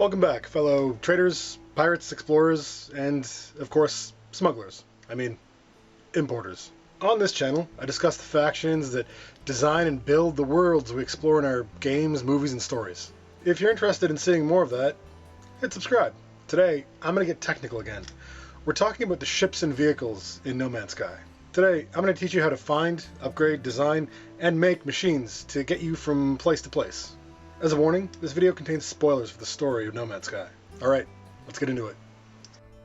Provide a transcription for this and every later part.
Welcome back, fellow traders, pirates, explorers, and, of course, smugglers. I mean, importers. On this channel, I discuss the factions that design and build the worlds we explore in our games, movies, and stories. If you're interested in seeing more of that, hit subscribe. Today, I'm going to get technical again. We're talking about the ships and vehicles in No Man's Sky. Today, I'm going to teach you how to find, upgrade, design, and make machines to get you from place to place. As a warning, this video contains spoilers for the story of No Man's Sky. Alright, let's get into it.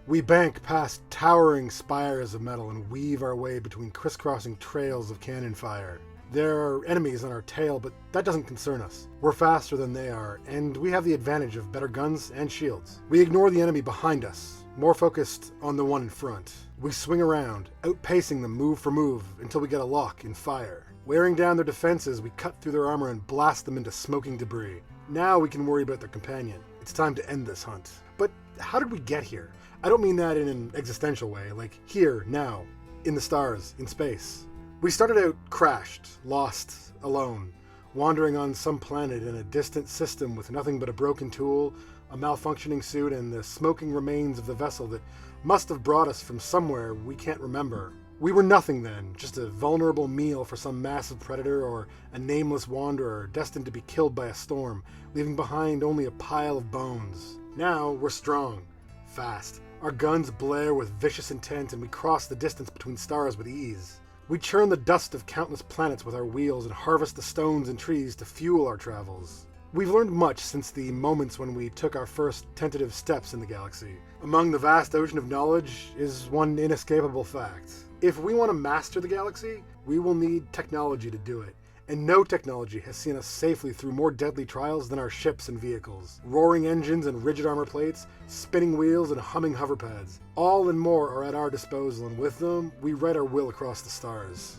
We bank past towering spires of metal and weave our way between crisscrossing trails of cannon fire. There are enemies on our tail, but that doesn't concern us. We're faster than they are, and we have the advantage of better guns and shields. We ignore the enemy behind us, more focused on the one in front. We swing around, outpacing them move for move until we get a lock in fire. Wearing down their defenses, we cut through their armor and blast them into smoking debris. Now we can worry about their companion. It's time to end this hunt. But how did we get here? I don't mean that in an existential way, like here, now, in the stars, in space. We started out crashed, lost, alone, wandering on some planet in a distant system with nothing but a broken tool, a malfunctioning suit, and the smoking remains of the vessel that must have brought us from somewhere we can't remember. We were nothing then, just a vulnerable meal for some massive predator or a nameless wanderer destined to be killed by a storm, leaving behind only a pile of bones. Now we're strong, fast. Our guns blare with vicious intent, and we cross the distance between stars with ease. We churn the dust of countless planets with our wheels and harvest the stones and trees to fuel our travels. We've learned much since the moments when we took our first tentative steps in the galaxy. Among the vast ocean of knowledge is one inescapable fact. If we want to master the galaxy, we will need technology to do it. And no technology has seen us safely through more deadly trials than our ships and vehicles. Roaring engines and rigid armor plates, spinning wheels and humming hoverpads. All and more are at our disposal, and with them, we write our will across the stars.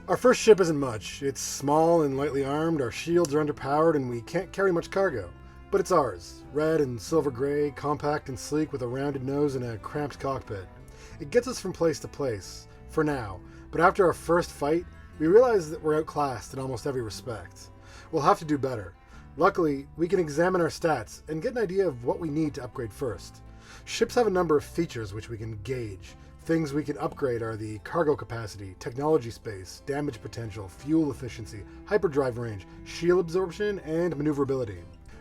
Our first ship isn't much. It's small and lightly armed, our shields are underpowered, and we can't carry much cargo. But it's ours. Red and silver gray, compact and sleek with a rounded nose and a cramped cockpit. It gets us from place to place, for now, but after our first fight, we realize that we're outclassed in almost every respect. We'll have to do better. Luckily, we can examine our stats and get an idea of what we need to upgrade first. Ships have a number of features which we can gauge. Things we can upgrade are the cargo capacity, technology space, damage potential, fuel efficiency, hyperdrive range, shield absorption, and maneuverability.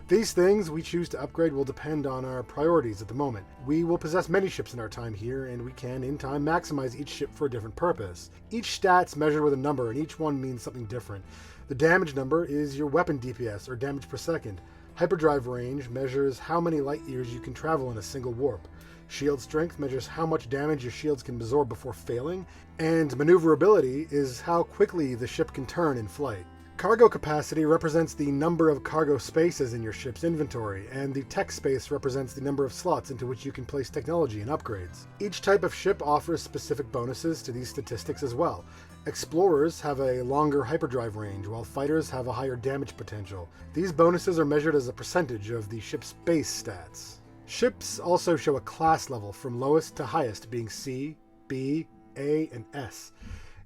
These things we choose to upgrade will depend on our priorities at the moment. We will possess many ships in our time here, and we can, in time, maximize each ship for a different purpose. Each stat's measured with a number, and each one means something different. The damage number is your weapon DPS, or damage per second. Hyperdrive range measures how many light years you can travel in a single warp. Shield strength measures how much damage your shields can absorb before failing, and maneuverability is how quickly the ship can turn in flight. Cargo capacity represents the number of cargo spaces in your ship's inventory, and the tech space represents the number of slots into which you can place technology and upgrades. Each type of ship offers specific bonuses to these statistics as well. Explorers have a longer hyperdrive range, while fighters have a higher damage potential. These bonuses are measured as a percentage of the ship's base stats. Ships also show a class level from lowest to highest, being C, B, A, and S.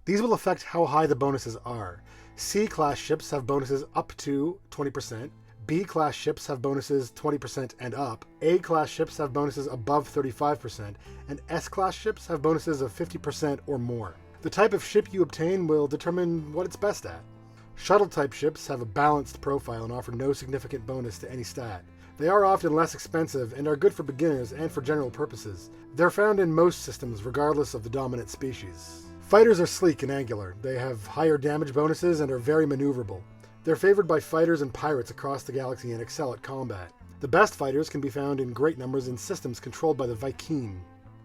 These will affect how high the bonuses are. C-class ships have bonuses up to 20%, B-class ships have bonuses 20% and up, A-class ships have bonuses above 35%, and S-class ships have bonuses of 50% or more. The type of ship you obtain will determine what it's best at. Shuttle-type ships have a balanced profile and offer no significant bonus to any stat. They are often less expensive and are good for beginners and for general purposes. They're found in most systems regardless of the dominant species. Fighters are sleek and angular. They have higher damage bonuses and are very maneuverable. They're favored by fighters and pirates across the galaxy and excel at combat. The best fighters can be found in great numbers in systems controlled by the Vy'keen.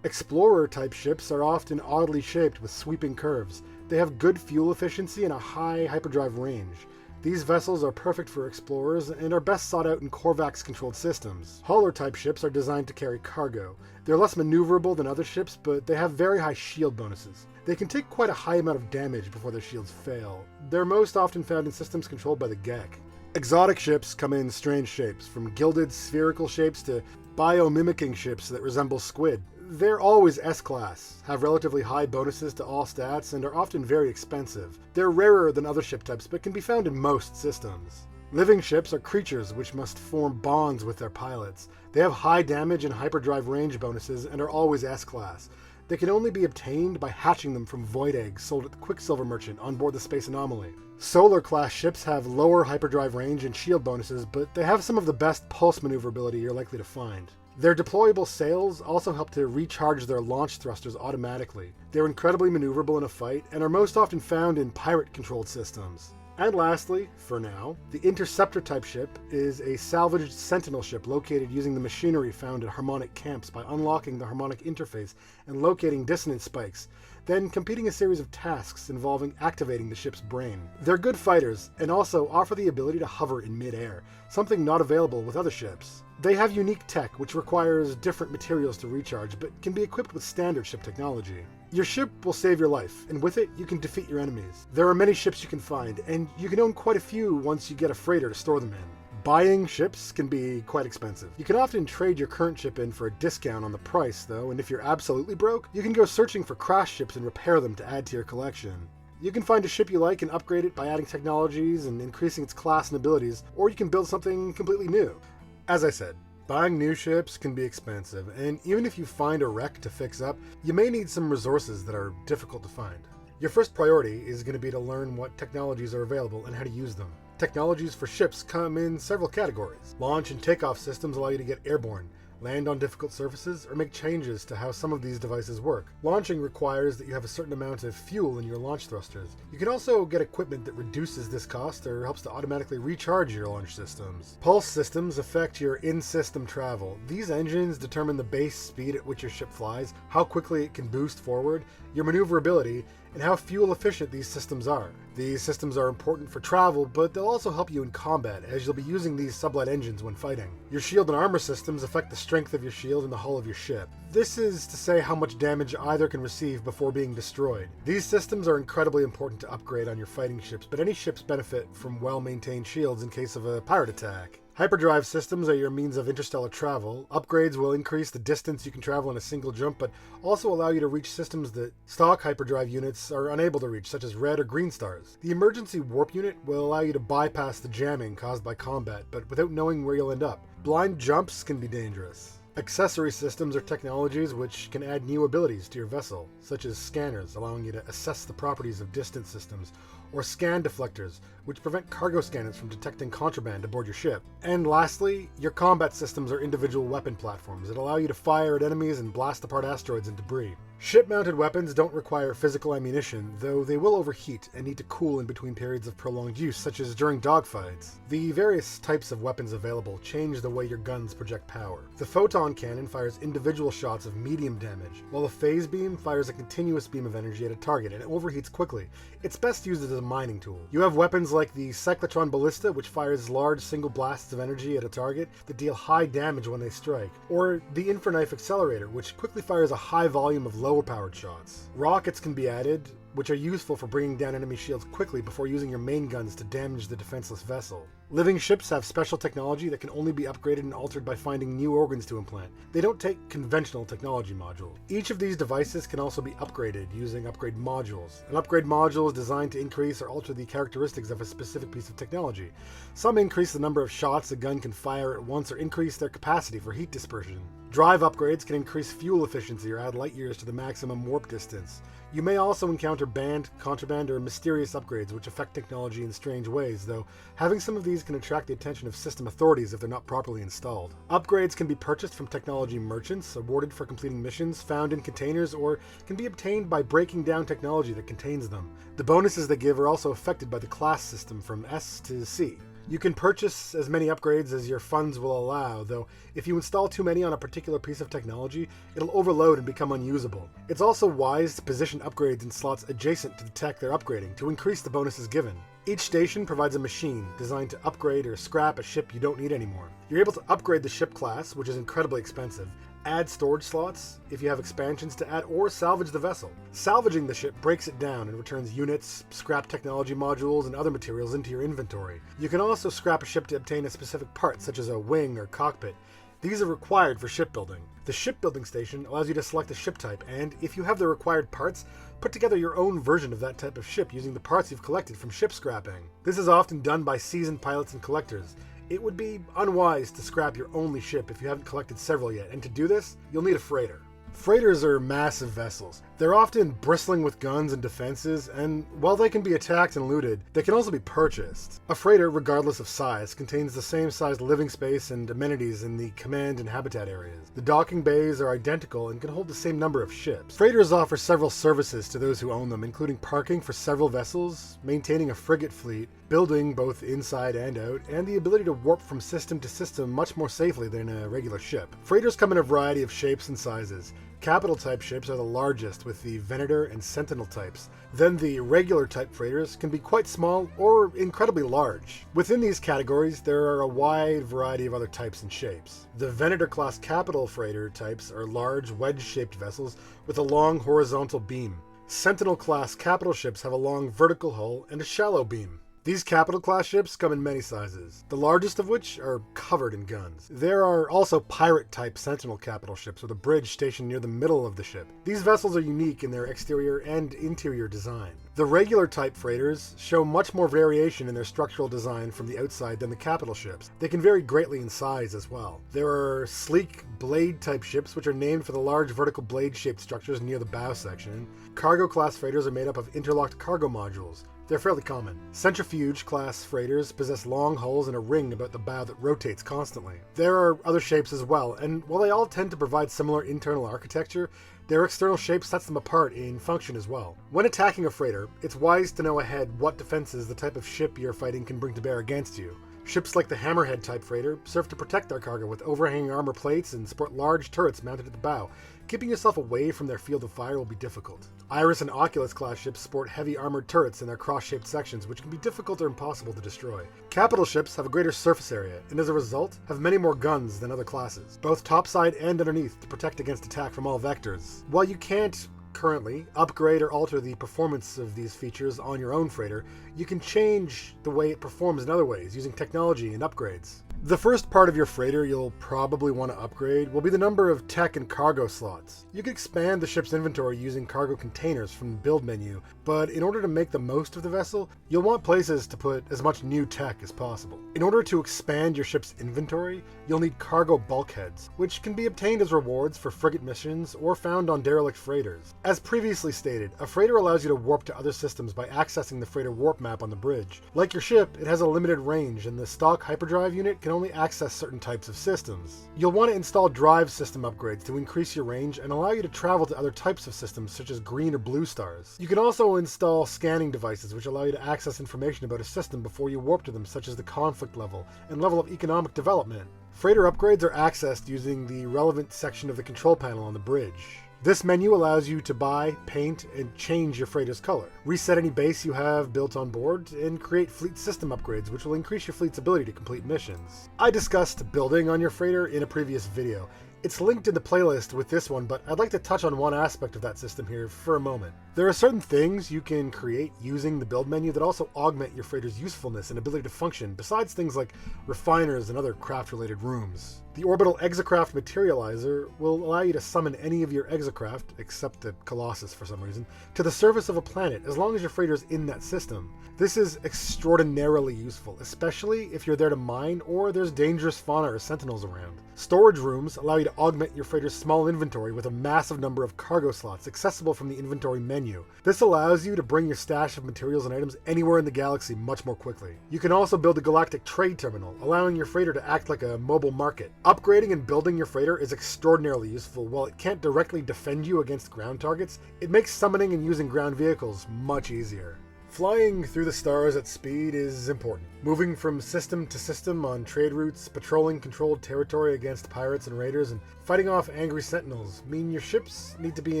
Explorer-type ships are often oddly shaped with sweeping curves. They have good fuel efficiency and a high hyperdrive range. These vessels are perfect for explorers and are best sought out in Korvax-controlled systems. Hauler-type ships are designed to carry cargo. They're less maneuverable than other ships, but they have very high shield bonuses. They can take quite a high amount of damage before their shields fail. They're most often found in systems controlled by the GEC. Exotic ships come in strange shapes, from gilded spherical shapes to biomimicking ships that resemble squid. They're always S-class, have relatively high bonuses to all stats, and are often very expensive. They're rarer than other ship types, but can be found in most systems. Living ships are creatures which must form bonds with their pilots. They have high damage and hyperdrive range bonuses and are always S-class. They can only be obtained by hatching them from void eggs sold at the Quicksilver Merchant on board the Space Anomaly. Solar-class ships have lower hyperdrive range and shield bonuses, but they have some of the best pulse maneuverability you're likely to find. Their deployable sails also help to recharge their launch thrusters automatically. They're incredibly maneuverable in a fight and are most often found in pirate-controlled systems. And lastly, for now, the Interceptor-type ship is a salvaged Sentinel ship located using the machinery found at Harmonic camps by unlocking the Harmonic interface and locating dissonance spikes, then completing a series of tasks involving activating the ship's brain. They're good fighters, and also offer the ability to hover in mid-air, something not available with other ships. They have unique tech, which requires different materials to recharge, but can be equipped with standard ship technology. Your ship will save your life, and with it, you can defeat your enemies. There are many ships you can find, and you can own quite a few once you get a freighter to store them in. Buying ships can be quite expensive. You can often trade your current ship in for a discount on the price, though, and if you're absolutely broke, you can go searching for crash ships and repair them to add to your collection. You can find a ship you like and upgrade it by adding technologies and increasing its class and abilities, or you can build something completely new. As I said, buying new ships can be expensive, and even if you find a wreck to fix up, you may need some resources that are difficult to find. Your first priority is going to be to learn what technologies are available and how to use them. Technologies for ships come in several categories. Launch and takeoff systems allow you to get airborne, land on difficult surfaces, or make changes to how some of these devices work. Launching requires that you have a certain amount of fuel in your launch thrusters. You can also get equipment that reduces this cost or helps to automatically recharge your launch systems. Pulse systems affect your in-system travel. These engines determine the base speed at which your ship flies, how quickly it can boost forward, your maneuverability, and how fuel efficient these systems are. These systems are important for travel, but they'll also help you in combat, as you'll be using these sublight engines when fighting. Your shield and armor systems affect the strength of your shield and the hull of your ship. This is to say how much damage either can receive before being destroyed. These systems are incredibly important to upgrade on your fighting ships, but any ships benefit from well-maintained shields in case of a pirate attack. Hyperdrive systems are your means of interstellar travel. Upgrades will increase the distance you can travel in a single jump, but also allow you to reach systems that stock hyperdrive units are unable to reach, such as red or green stars. The emergency warp unit will allow you to bypass the jamming caused by combat, but without knowing where you'll end up. Blind jumps can be dangerous. Accessory systems are technologies which can add new abilities to your vessel, such as scanners, allowing you to assess the properties of distant systems, or scan deflectors, which prevent cargo scanners from detecting contraband aboard your ship. And lastly, your combat systems are individual weapon platforms that allow you to fire at enemies and blast apart asteroids and debris. Ship-mounted weapons don't require physical ammunition, though they will overheat and need to cool in between periods of prolonged use, such as during dogfights. The various types of weapons available change the way your guns project power. The photon cannon fires individual shots of medium damage, while the phase beam fires a continuous beam of energy at a target, and it overheats quickly. It's best used as a mining tool. You have weapons like the Cyclotron Ballista, which fires large single blasts of energy at a target that deal high damage when they strike, or the Infraknife Accelerator, which quickly fires a high volume of lower-powered shots. Rockets can be added, which are useful for bringing down enemy shields quickly before using your main guns to damage the defenseless vessel. Living ships have special technology that can only be upgraded and altered by finding new organs to implant. They don't take conventional technology modules. Each of these devices can also be upgraded using upgrade modules. An upgrade module is designed to increase or alter the characteristics of a specific piece of technology. Some increase the number of shots a gun can fire at once or increase their capacity for heat dispersion. Drive upgrades can increase fuel efficiency or add light years to the maximum warp distance. You may also encounter banned, contraband, or mysterious upgrades which affect technology in strange ways, though having some of these can attract the attention of system authorities if they're not properly installed. Upgrades can be purchased from technology merchants, awarded for completing missions, found in containers, or can be obtained by breaking down technology that contains them. The bonuses they give are also affected by the class system from S to C. You can purchase as many upgrades as your funds will allow, though if you install too many on a particular piece of technology, it'll overload and become unusable. It's also wise to position upgrades in slots adjacent to the tech they're upgrading to increase the bonuses given. Each station provides a machine designed to upgrade or scrap a ship you don't need anymore. You're able to upgrade the ship class, which is incredibly expensive, add storage slots if you have expansions to add, or salvage the vessel. Salvaging the ship breaks it down and returns units, scrap technology modules, and other materials into your inventory. You can also scrap a ship to obtain a specific part, such as a wing or cockpit. These are required for shipbuilding. The shipbuilding station allows you to select a ship type, and if you have the required parts, put together your own version of that type of ship using the parts you've collected from ship scrapping. This is often done by seasoned pilots and collectors. It would be unwise to scrap your only ship if you haven't collected several yet, and to do this, you'll need a freighter. Freighters are massive vessels. They're often bristling with guns and defenses, and while they can be attacked and looted, they can also be purchased. A freighter, regardless of size, contains the same sized living space and amenities in the command and habitat areas. The docking bays are identical and can hold the same number of ships. Freighters offer several services to those who own them, including parking for several vessels, maintaining a frigate fleet, building both inside and out, and the ability to warp from system to system much more safely than a regular ship. Freighters come in a variety of shapes and sizes. Capital type ships are the largest, with the Venator and Sentinel types. Then the regular type freighters can be quite small or incredibly large. Within these categories, there are a wide variety of other types and shapes. The Venator class capital freighter types are large wedge-shaped vessels with a long horizontal beam. Sentinel class capital ships have a long vertical hull and a shallow beam. These capital class ships come in many sizes, the largest of which are covered in guns. There are also pirate type Sentinel capital ships with a bridge stationed near the middle of the ship. These vessels are unique in their exterior and interior design. The regular type freighters show much more variation in their structural design from the outside than the capital ships. They can vary greatly in size as well. There are sleek blade type ships which are named for the large vertical blade shaped structures near the bow section. Cargo class freighters are made up of interlocked cargo modules. They're fairly common. Centrifuge class freighters possess long hulls and a ring about the bow that rotates constantly. There are other shapes as well, and while they all tend to provide similar internal architecture, their external shape sets them apart in function as well. When attacking a freighter, it's wise to know ahead what defenses the type of ship you're fighting can bring to bear against you. Ships like the Hammerhead type freighter serve to protect their cargo with overhanging armor plates and sport large turrets mounted at the bow. Keeping yourself away from their field of fire will be difficult. Iris and Oculus class ships sport heavy armored turrets in their cross-shaped sections, which can be difficult or impossible to destroy. Capital ships have a greater surface area, and as a result, have many more guns than other classes, both topside and underneath, to protect against attack from all vectors. While you can't currently upgrade or alter the performance of these features on your own freighter, you can change the way it performs in other ways, using technology and upgrades. The first part of your freighter you'll probably want to upgrade will be the number of tech and cargo slots. You can expand the ship's inventory using cargo containers from the build menu, but in order to make the most of the vessel, you'll want places to put as much new tech as possible. In order to expand your ship's inventory, you'll need cargo bulkheads, which can be obtained as rewards for frigate missions or found on derelict freighters. As previously stated, a freighter allows you to warp to other systems by accessing the freighter warp map on the bridge. Like your ship, it has a limited range, and the stock hyperdrive unit can only access certain types of systems. You'll want to install drive system upgrades to increase your range and allow you to travel to other types of systems such as green or blue stars. You can also install scanning devices which allow you to access information about a system before you warp to them, such as the conflict level and level of economic development. Freighter upgrades are accessed using the relevant section of the control panel on the bridge. This menu allows you to buy, paint, and change your freighter's color, reset any base you have built on board, and create fleet system upgrades which will increase your fleet's ability to complete missions. I discussed building on your freighter in a previous video. It's linked in the playlist with this one, but I'd like to touch on one aspect of that system here for a moment. There are certain things you can create using the build menu that also augment your freighter's usefulness and ability to function, besides things like refiners and other craft-related rooms. The orbital Exocraft materializer will allow you to summon any of your Exocraft, except the Colossus for some reason, to the surface of a planet as long as your freighter is in that system. This is extraordinarily useful, especially if you're there to mine or there's dangerous fauna or sentinels around. Storage rooms allow you to augment your freighter's small inventory with a massive number of cargo slots accessible from the inventory menu. This allows you to bring your stash of materials and items anywhere in the galaxy much more quickly. You can also build a galactic trade terminal, allowing your freighter to act like a mobile market. Upgrading and building your freighter is extraordinarily useful. While it can't directly defend you against ground targets, it makes summoning and using ground vehicles much easier. Flying through the stars at speed is important. Moving from system to system on trade routes, patrolling controlled territory against pirates and raiders, and fighting off angry sentinels mean your ships need to be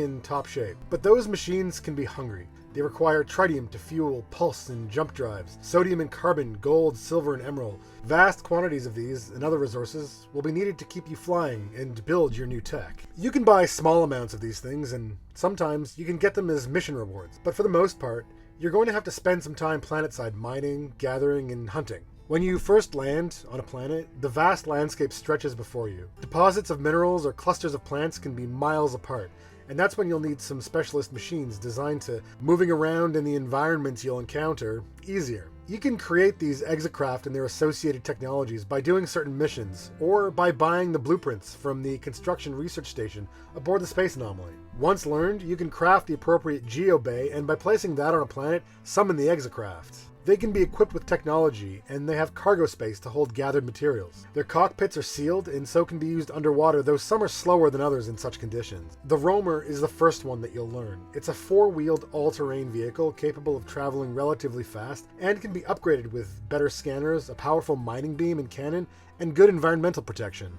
in top shape. But those machines can be hungry. They require tritium to fuel pulse and jump drives, sodium and carbon, gold, silver, and emerald. Vast quantities of these and other resources will be needed to keep you flying and build your new tech. You can buy small amounts of these things, and sometimes you can get them as mission rewards, but for the most part, you're going to have to spend some time planetside mining, gathering, and hunting. When you first land on a planet, the vast landscape stretches before you. Deposits of minerals or clusters of plants can be miles apart, and that's when you'll need some specialist machines designed to moving around in the environments you'll encounter easier. You can create these Exocraft and their associated technologies by doing certain missions, or by buying the blueprints from the construction research station aboard the Space Anomaly. Once learned, you can craft the appropriate geobay, and by placing that on a planet, summon the Exocraft. They can be equipped with technology, and they have cargo space to hold gathered materials. Their cockpits are sealed, and so can be used underwater, though some are slower than others in such conditions. The Roamer is the first one that you'll learn. It's a four-wheeled all-terrain vehicle capable of traveling relatively fast, and can be upgraded with better scanners, a powerful mining beam and cannon, and good environmental protection.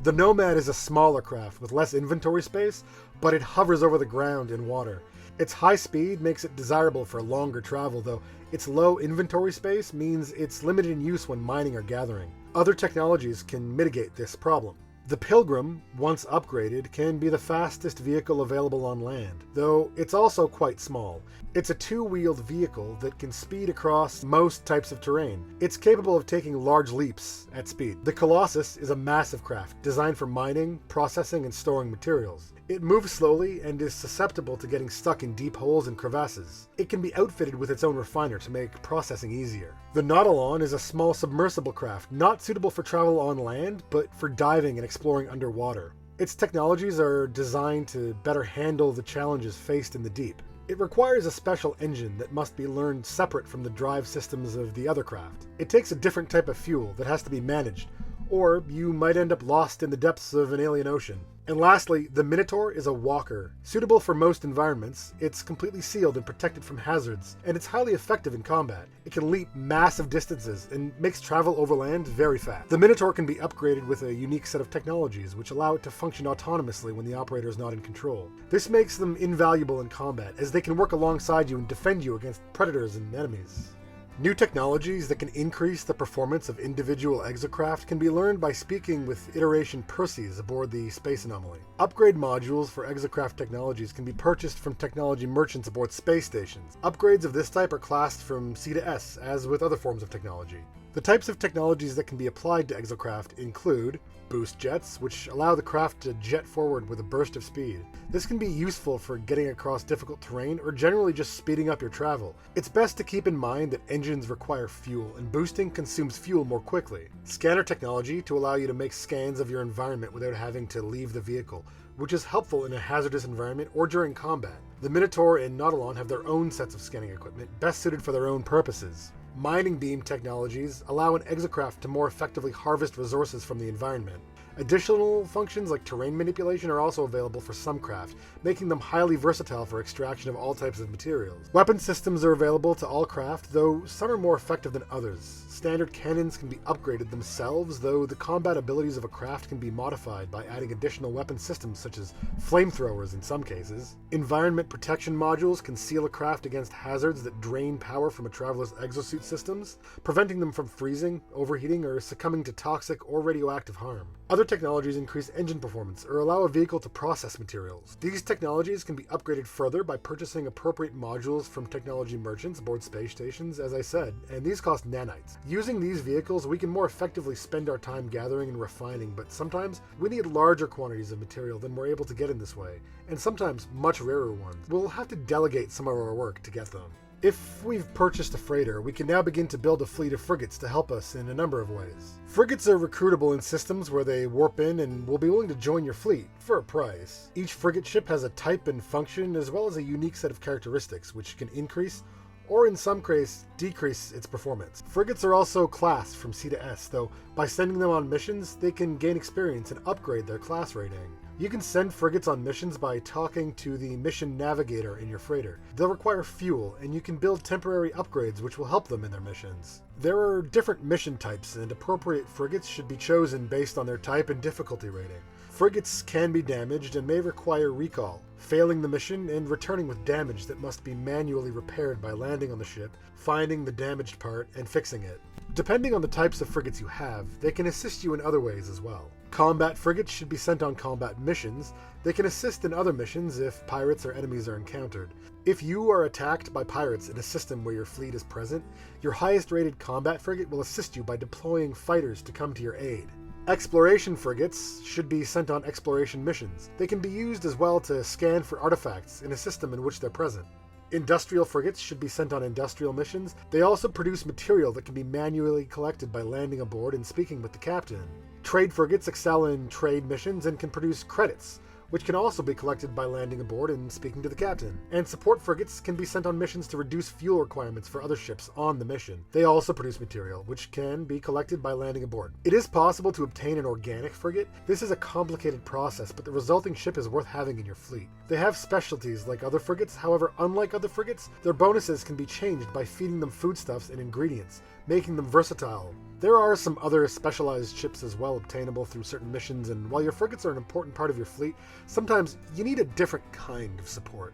The Nomad is a smaller craft with less inventory space, but it hovers over the ground in water. Its high speed makes it desirable for longer travel, though its low inventory space means it's limited in use when mining or gathering. Other technologies can mitigate this problem. The Pilgrim, once upgraded, can be the fastest vehicle available on land, though it's also quite small. It's a two-wheeled vehicle that can speed across most types of terrain. It's capable of taking large leaps at speed. The Colossus is a massive craft, designed for mining, processing, and storing materials. It moves slowly and is susceptible to getting stuck in deep holes and crevasses. It can be outfitted with its own refiner to make processing easier. The Nautilon is a small submersible craft, not suitable for travel on land, but for diving and exploring underwater. Its technologies are designed to better handle the challenges faced in the deep. It requires a special engine that must be learned separate from the drive systems of the other craft. It takes a different type of fuel that has to be managed, or you might end up lost in the depths of an alien ocean. And lastly, the Minotaur is a walker. Suitable for most environments, it's completely sealed and protected from hazards, and it's highly effective in combat. It can leap massive distances and makes travel overland very fast. The Minotaur can be upgraded with a unique set of technologies which allow it to function autonomously when the operator is not in control. This makes them invaluable in combat, as they can work alongside you and defend you against predators and enemies. New technologies that can increase the performance of individual Exocraft can be learned by speaking with Iteration Perseus aboard the Space Anomaly. Upgrade modules for Exocraft technologies can be purchased from technology merchants aboard space stations. Upgrades of this type are classed from C to S, as with other forms of technology. The types of technologies that can be applied to Exocraft include boost jets, which allow the craft to jet forward with a burst of speed. This can be useful for getting across difficult terrain or generally just speeding up your travel. It's best to keep in mind that engines require fuel, and boosting consumes fuel more quickly. Scanner technology to allow you to make scans of your environment without having to leave the vehicle, which is helpful in a hazardous environment or during combat. The Minotaur and Nautilon have their own sets of scanning equipment, best suited for their own purposes. Mining beam technologies allow an Exocraft to more effectively harvest resources from the environment. Additional functions like terrain manipulation are also available for some craft, making them highly versatile for extraction of all types of materials. Weapon systems are available to all craft, though some are more effective than others. Standard cannons can be upgraded themselves, though the combat abilities of a craft can be modified by adding additional weapon systems such as flamethrowers in some cases. Environment protection modules can seal a craft against hazards that drain power from a traveler's exosuit systems, preventing them from freezing, overheating, or succumbing to toxic or radioactive harm. Other technologies increase engine performance or allow a vehicle to process materials. These technologies can be upgraded further by purchasing appropriate modules from technology merchants aboard space stations, as I said, and these cost nanites. Using these vehicles, we can more effectively spend our time gathering and refining, but sometimes we need larger quantities of material than we're able to get in this way, and sometimes much rarer ones. We'll have to delegate some of our work to get them. If we've purchased a freighter, we can now begin to build a fleet of frigates to help us in a number of ways. Frigates are recruitable in systems where they warp in and will be willing to join your fleet, for a price. Each frigate ship has a type and function, as well as a unique set of characteristics, which can increase, or in some cases, decrease its performance. Frigates are also classed from C to S, though by sending them on missions, they can gain experience and upgrade their class rating. You can send frigates on missions by talking to the mission navigator in your freighter. They'll require fuel, and you can build temporary upgrades which will help them in their missions. There are different mission types, and appropriate frigates should be chosen based on their type and difficulty rating. Frigates can be damaged and may require recall, failing the mission and returning with damage that must be manually repaired by landing on the ship, finding the damaged part, and fixing it. Depending on the types of frigates you have, they can assist you in other ways as well. Combat frigates should be sent on combat missions. They can assist in other missions if pirates or enemies are encountered. If you are attacked by pirates in a system where your fleet is present, your highest rated combat frigate will assist you by deploying fighters to come to your aid. Exploration frigates should be sent on exploration missions. They can be used as well to scan for artifacts in a system in which they're present. Industrial frigates should be sent on industrial missions. They also produce material that can be manually collected by landing aboard and speaking with the captain. Trade frigates excel in trade missions and can produce credits, which can also be collected by landing aboard and speaking to the captain. And support frigates can be sent on missions to reduce fuel requirements for other ships on the mission. They also produce material, which can be collected by landing aboard. It is possible to obtain an organic frigate. This is a complicated process, but the resulting ship is worth having in your fleet. They have specialties like other frigates, however, unlike other frigates, their bonuses can be changed by feeding them foodstuffs and ingredients, making them versatile. There are some other specialized ships as well obtainable through certain missions, and while your frigates are an important part of your fleet, sometimes you need a different kind of support.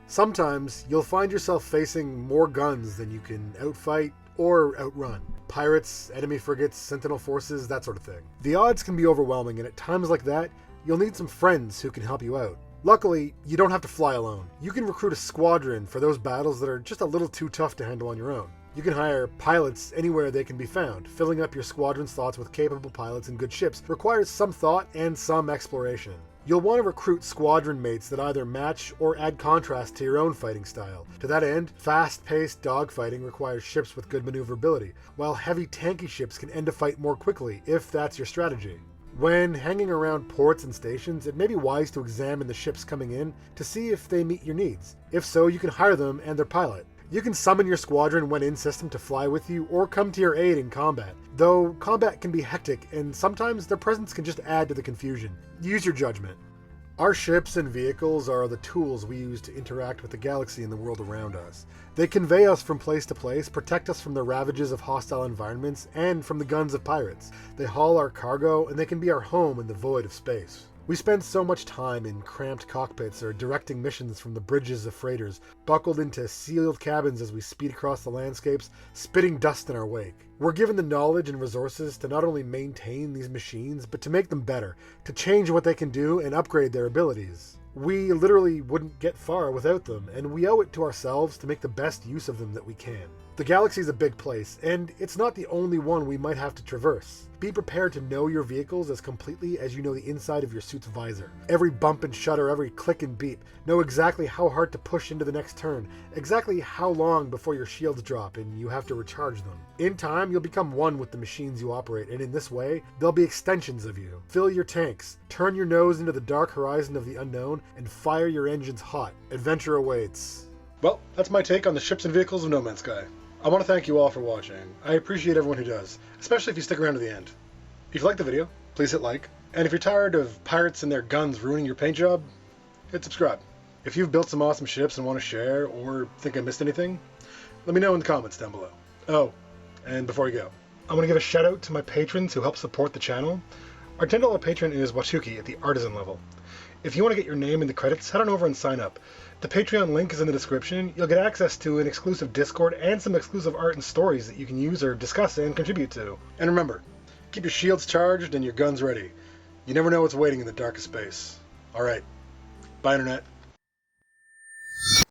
Sometimes you'll find yourself facing more guns than you can outfight or outrun. Pirates, enemy frigates, sentinel forces, that sort of thing. The odds can be overwhelming, and at times like that, you'll need some friends who can help you out. Luckily, you don't have to fly alone. You can recruit a squadron for those battles that are just a little too tough to handle on your own. You can hire pilots anywhere they can be found. Filling up your squadron slots with capable pilots and good ships requires some thought and some exploration. You'll want to recruit squadron mates that either match or add contrast to your own fighting style. To that end, fast-paced dogfighting requires ships with good maneuverability, while heavy tanky ships can end a fight more quickly if that's your strategy. When hanging around ports and stations, it may be wise to examine the ships coming in to see if they meet your needs. If so, you can hire them and their pilot. You can summon your squadron when in system to fly with you or come to your aid in combat, though combat can be hectic and sometimes their presence can just add to the confusion. Use your judgment. Our ships and vehicles are the tools we use to interact with the galaxy and the world around us. They convey us from place to place, protect us from the ravages of hostile environments, and from the guns of pirates. They haul our cargo, and they can be our home in the void of space. We spend so much time in cramped cockpits or directing missions from the bridges of freighters, buckled into sealed cabins as we speed across the landscapes, spitting dust in our wake. We're given the knowledge and resources to not only maintain these machines, but to make them better, to change what they can do and upgrade their abilities. We literally wouldn't get far without them, and we owe it to ourselves to make the best use of them that we can. The galaxy is a big place, and it's not the only one we might have to traverse. Be prepared to know your vehicles as completely as you know the inside of your suit's visor. Every bump and shudder, every click and beep. Know exactly how hard to push into the next turn, exactly how long before your shields drop and you have to recharge them. In time, you'll become one with the machines you operate, and in this way, they'll be extensions of you. Fill your tanks, turn your nose into the dark horizon of the unknown, and fire your engines hot. Adventure awaits. Well, that's my take on the ships and vehicles of No Man's Sky. I want to thank you all for watching. I appreciate everyone who does, especially if you stick around to the end. If you like the video, please hit like, and if you're tired of pirates and their guns ruining your paint job, hit subscribe. If you've built some awesome ships and want to share, or think I missed anything, let me know in the comments down below. Oh, and before we go, I want to give a shout out to my patrons who help support the channel. Our $10 patron is Watuki at the artisan level. If you want to get your name in the credits, head on over and sign up. The Patreon link is in the description. You'll get access to an exclusive Discord and some exclusive art and stories that you can use or discuss and contribute to. And remember, keep your shields charged and your guns ready. You never know what's waiting in the darkest space. Alright, bye Internet.